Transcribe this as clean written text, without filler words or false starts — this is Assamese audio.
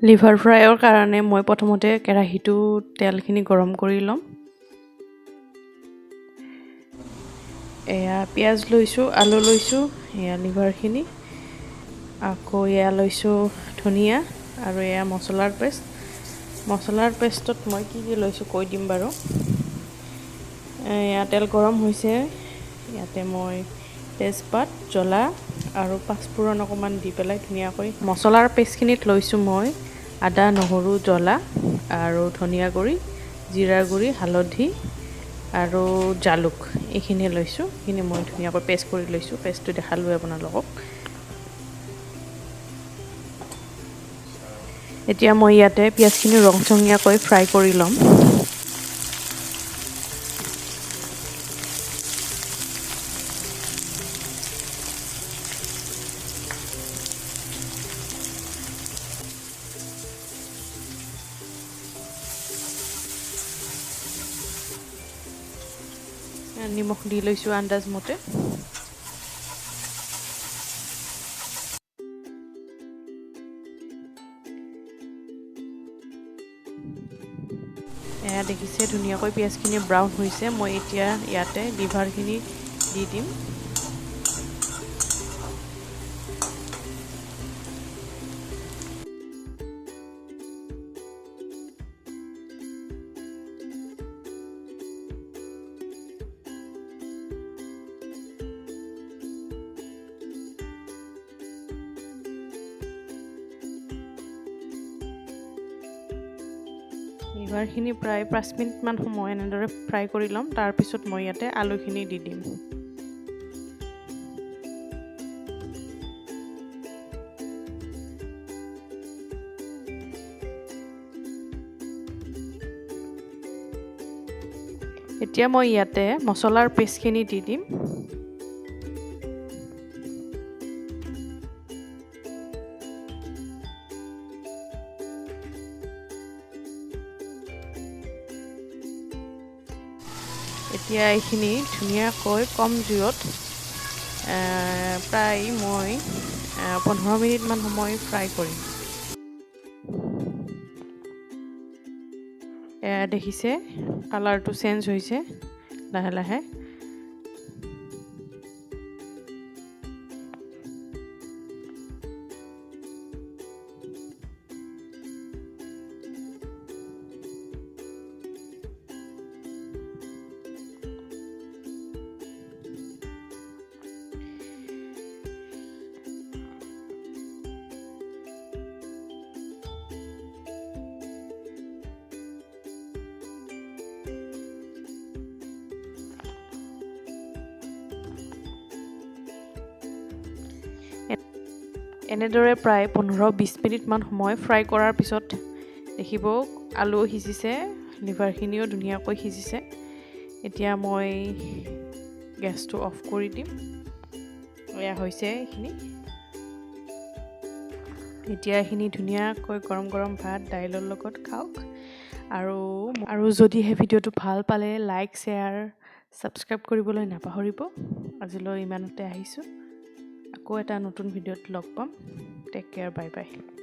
লিভাৰ ফ্ৰাইৰ কাৰণে মই প্ৰথমতে কেৰাহীটো তেলখিনি গৰম কৰি ল'ম। এয়া পিঁয়াজ লৈছোঁ, আলু লৈছোঁ, এয়া লিভাৰখিনি, আকৌ এয়া লৈছোঁ ধনিয়া আৰু এয়া মছলাৰ পেষ্ট। মছলাৰ পেষ্টত মই কি লৈছোঁ কৈ দিম বাৰু। এয়া তেল গৰম হৈছে, ইয়াতে মই তেজপাত, জ্বলা আৰু পাঁচফোৰণ অকণমান দি পেলাই ধুনীয়াকৈ মছলাৰ পেষ্টখিনিত লৈছোঁ মই আদা, নহৰু, জ্বলা আৰু ধনিয়া গুড়ি, জিৰা গুড়ি, হালধি আৰু জালুক এইখিনি লৈছোঁ। এইখিনি মই ধুনীয়াকৈ পেষ্ট কৰি লৈছোঁ। পেষ্টটো দেখালোঁ আপোনালোকক। এতিয়া মই ইয়াতে পিঁয়াজখিনি ৰংচঙীয়াকৈ ফ্ৰাই কৰি ল'ম। নিমখ দি লৈছোঁ আন্দাজমতে। এয়া দেখিছে ধুনীয়াকৈ পিঁয়াজখিনি ব্ৰাউন হৈছে। মই এতিয়া ইয়াতে লিভাৰখিনি দি দিম। লিভাৰখিনি প্ৰায় 5 মিনিটমান সময় এনেদৰে ফ্ৰাই কৰি ল'ম। তাৰপিছত মই ইয়াতে আলুখিনি দি দিম। এতিয়া মই ইয়াতে মছলাৰ পেষ্টখিনি দি দিম। এতিয়া এইখিনি ধুনীয়াকৈ কম জুইত প্ৰায় মই 15 মিনিটমান সময় ফ্ৰাই কৰিম। দেখিছে কালাৰটো চেঞ্জ হৈছে লাহে লাহে। এনেদৰে প্ৰায় 15-20 মিনিটমান সময় ফ্ৰাই কৰাৰ পিছত দেখিব আলু সিজিছে, লিভাৰখিনিও ধুনীয়াকৈ সিজিছে। এতিয়া মই গেছটো অফ কৰি দিম। এয়া হৈছে এইখিনি। এতিয়া এইখিনি ধুনীয়াকৈ গৰম গৰম ভাত দাইলৰ লগত খাওক। আৰু যদিহে ভিডিঅ'টো ভাল পালে লাইক, শ্বেয়াৰ, ছাবস্ক্ৰাইব কৰিবলৈ নাপাহৰিব। আজিলৈ ইমানতে আহিছোঁ। আকৌ এটা নতুন ভিডিঅ'ত লগ পাম। টেক কেয়াৰ, বাই বাই।